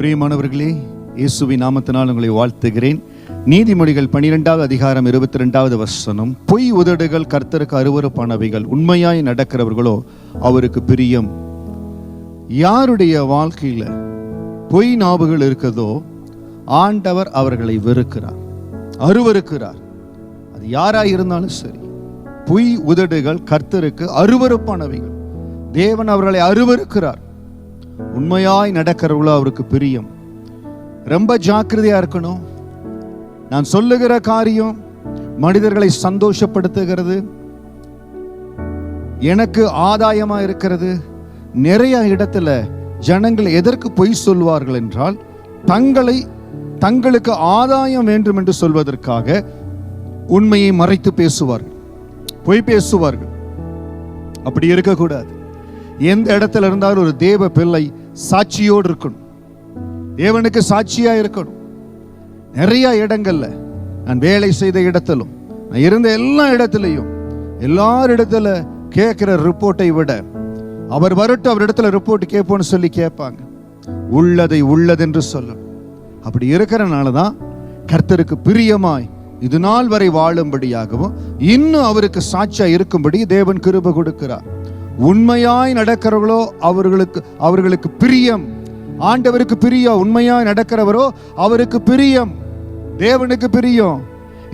பிரியமானவர்களே, இயேசுவின் நாமத்தினால் உங்களை வாழ்த்துகிறேன். நீதிமொழிகள் 12வது அதிகாரம் 22வது வசனம், பொய் உதடுகள் கர்த்தருக்கு அருவருப்பானவைகள், உண்மையாய் நடக்கிறவர்களோ அவருக்கு பிரியம். யாருடைய வாழ்க்கையில பொய் நாவுகள் இருக்கிறதோ ஆண்டவர் அவர்களை வெறுக்கிறார், அருவருக்கிறார். அது யாராய் இருந்தாலும் சரி, பொய் உதடுகள் கர்த்தருக்கு அருவருப்பானவைகள். தேவன் அவர்களை அருவருக்கிறார். உண்மையாய் நடக்கிறவர்களோ அவருக்கு பிரியம். ரொம்ப ஜாக்கிரதையா இருக்கணும். நான் சொல்லுகிற காரியம் மனிதர்களை சந்தோஷப்படுத்துகிறது, எனக்கு ஆதாயமா இருக்கிறது. நிறைய இடத்துல ஜனங்கள் எதற்கு பொய் சொல்வார்கள் என்றால், தங்களுக்கு ஆதாயம் வேண்டும் என்று சொல்வதற்காக உண்மையை மறைத்து பேசுவார்கள், பொய் பேசுவார்கள். அப்படி இருக்கக்கூடாது. எந்த இடத்துல இருந்தாலும் ஒரு தேவ பிள்ளை சாட்சியோடு இருக்கணும், தேவனுக்கு சாட்சியா இருக்கணும். நிறைய இடங்கள்ல, நான் வேலை செய்த இடத்திலும், நான் இருந்த எல்லா இடத்துலையும், எல்லாரிடத்துல கேட்கிற ரிப்போர்ட்டை விட அவர் வரட்டும், அவர் இடத்துல ரிப்போர்ட் கேட்போன்னு சொல்லி கேட்பாங்க. உள்ளதை உள்ளதென்று சொல்லணும். அப்படி இருக்கிறனால தான் கர்த்தருக்கு பிரியமாய் இது நாள் வரை வாழும்படியாகவும் இன்னும் அவருக்கு சாட்சியா இருக்கும்படி தேவன் கிருபை கொடுக்கிறார். உண்மையாய் நடக்கிறவர்களோ அவர்களுக்கு பிரியம். ஆண்டவருக்கு பிரியம். உண்மையாய் நடக்கிறவரோ அவருக்கு பிரியம், தேவனுக்கு பிரியம்.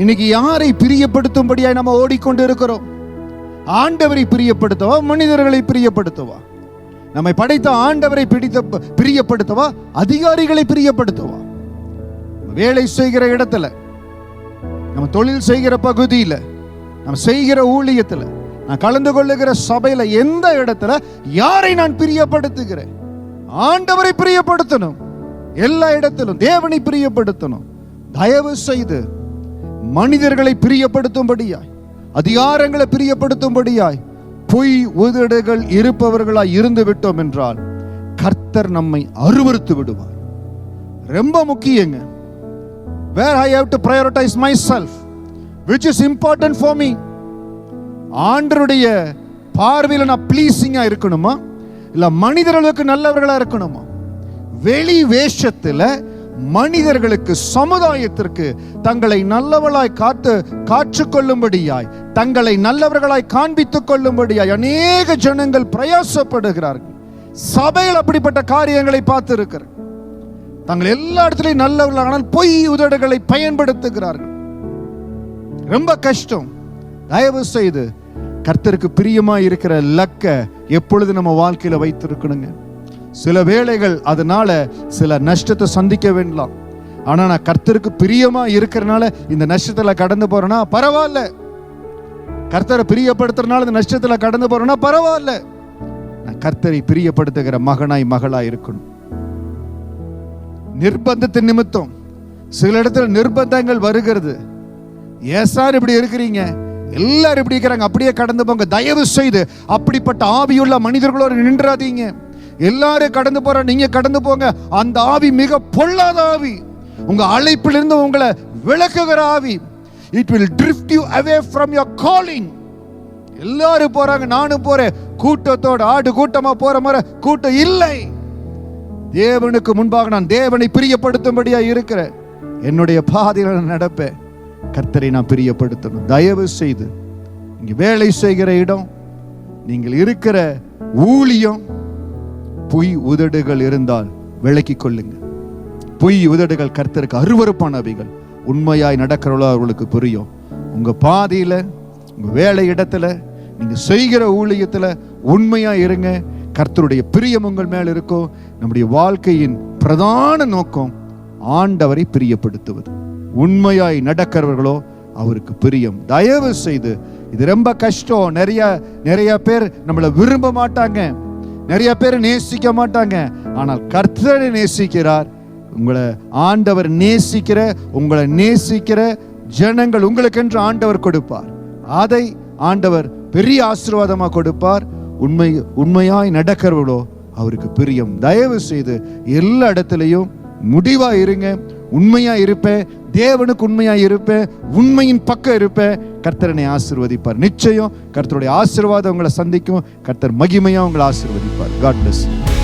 இன்னைக்கு யாரை பிரியப்படுத்தும்படியாய் நம்ம ஓடிக்கொண்டு இருக்கிறோம்? ஆண்டவரை பிரியப்படுத்தவா, மனிதர்களை பிரியப்படுத்தவா? நம்மை படைத்த ஆண்டவரை பிரியப்படுத்தவா, அதிகாரிகளை பிரியப்படுத்தவா? வேலை செய்கிற இடத்துல, நம்ம தொழில் செய்கிற பகுதியில, நம்ம செய்கிற ஊழியத்துல, நான் கலந்து கொள்ளுகிற சபையில, எந்த இடத்துல யாரை நான் பிரியப்படுத்துகிறேன்? ஆண்டவரை பிரியப்படுத்தணும். எல்லா இடத்திலும் தேவனை பிரியப்படுத்தணும். தயவு செய்து மனிதர்களை பிரியப்படுத்தும்படியாய், அதிகாரங்களை பிரியப்படுத்தும்படியாய் பொய் உதடுகள் இருப்பவர்களாய் இருந்து விட்டோம் என்றால் கர்த்தர் நம்மை அருவருத்து விடுவார். ரொம்ப முக்கியங்க. Where I have to prioritize myself, which is important for me. ஆண்டவருடைய பார்வையில் நான் ப்ளீசிங்கா இருக்கணுமா, இல்ல மனிதர்களுக்கு நல்லவர்களா இருக்கணுமா? வெளி வேஷத்துல மனிதர்களுக்கு, சமுதாயத்திற்கு தங்களை நல்லவர்களாய் காற்றுக்கொள்ளும்படியாய், தங்களை நல்லவர்களாய் காண்பித்துக் கொள்ளும்படியாய் அநேக ஜனங்கள் பிரயாசப்படுகிறார்கள். சபையில் அப்படிப்பட்ட காரியங்களை பார்த்து இருக்கிறார். தங்கள் எல்லா இடத்திலையும் நல்லவர்களானால் பொய் உதடுகளை பயன்படுத்துகிறார்கள். ரொம்ப கஷ்டம். தயவு செய்து கர்த்தருக்கு பிரியமாய் இருக்கிற லக்க எப்பொழுது நம்ம வாழ்க்கையில வைத்திருக்கணுங்க. சில வேளைகள் அதனால சில நஷ்டத்தை சந்திக்க வேண்டாம். ஆனா நான் கர்த்தருக்கு பிரியமா இருக்கிறனால இந்த நஷ்டத்துல கடந்து போறேன்னா பரவாயில்ல. கர்த்தரை பிரியப்படுத்துறதுனால இந்த நஷ்டத்துல கடந்து போறேன்னா பரவாயில்ல. நான் கர்த்தரை பிரியப்படுத்துகிற மகனாய் மகளாய் இருக்கணும். நிர்பந்தத்தின் நிமித்தம் சில இடத்துல நிர்பந்தங்கள் வருகிறது. ஏன் சார் இப்படி இருக்கிறீங்க, எல்லாரும் இப்படி இருக்கிறாங்க, அப்படியே கடந்து போங்க. தயவு செய்து அப்படிப்பட்ட ஆவியுள்ள மனிதர்களோடு நின்றாதீங்க. எல்லாரும் கடந்து போற, நீங்க கடந்து போங்க. அந்த ஆவி மிக பொல்லாத ஆவி, உங்க அழைப்பிலிருந்து உங்களை விலக்குகிற ஆவி. It will drift you away from your calling. எல்லாரும் போறாங்க, நானும் போறேன். கூட்டத்தோட ஆடு கூட்டமா போற மாதிரி கூட்டம் இல்லை. தேவனுக்கு முன்பாக நான் தேவனை பிரியப்படுத்தும்படியா இருக்கிறேன். என்னுடைய பாதையில நடப்பேன். கர்த்தரை நான் பிரியப்படுத்தணும். தயவு செய்து நீங்க வேலை செய்கிற இடம், நீங்கள் இருக்கிற ஊழியம், பொய் உதடுகள் இருந்தால் விலக்கிக் கொள்ளுங்க. பொய் உதடுகள் கர்த்தருக்கு அருவருப்பானவைகள். உண்மையாய் நடக்கிறவளோ அவர்களுக்கு புரியும். உங்க பாதையில, உங்க வேலை இடத்துல, நீங்க செய்கிற ஊழியத்துல உண்மையா இருங்க. கர்த்தருடைய பிரியம் உங்கள் மேல் இருக்கும். நம்முடைய வாழ்க்கையின் பிரதான நோக்கம் ஆண்டவரை பிரியப்படுத்துவது. உண்மையாய் நடக்கிறவர்களோ அவருக்கு பிரியம். தயவு செய்து, இது ரொம்ப கஷ்டம். நிறைய பேர் நம்மளை விரும்ப மாட்டாங்க, நிறைய பேர் நேசிக்க மாட்டாங்க. ஆனால் கர்த்தரை நேசிக்கிறார். உங்களை ஆண்டவர் நேசிக்கிற, உங்களை நேசிக்கிற ஜனங்கள் உங்களுக்கென்று ஆண்டவர் கொடுப்பார். அதை ஆண்டவர் பெரிய ஆசீர்வாதமாக கொடுப்பார். உண்மையாய் நடக்கிறவர்களோ அவருக்கு பிரியம். தயவு செய்து எல்லா இடத்துலையும் முடிவா இருங்க. உண்மையா இருப்பேன், தேவனுக்கு உண்மையா இருப்பேன், உண்மையின் பக்கம் இருப்பேன். கர்த்தரனை ஆசீர்வதிப்பார். நிச்சயம் கர்த்தருடைய ஆசீர்வாதம் உங்களை சந்திக்கும். கர்த்தர் மகிமையா உங்களை ஆசீர்வதிப்பார். God bless you.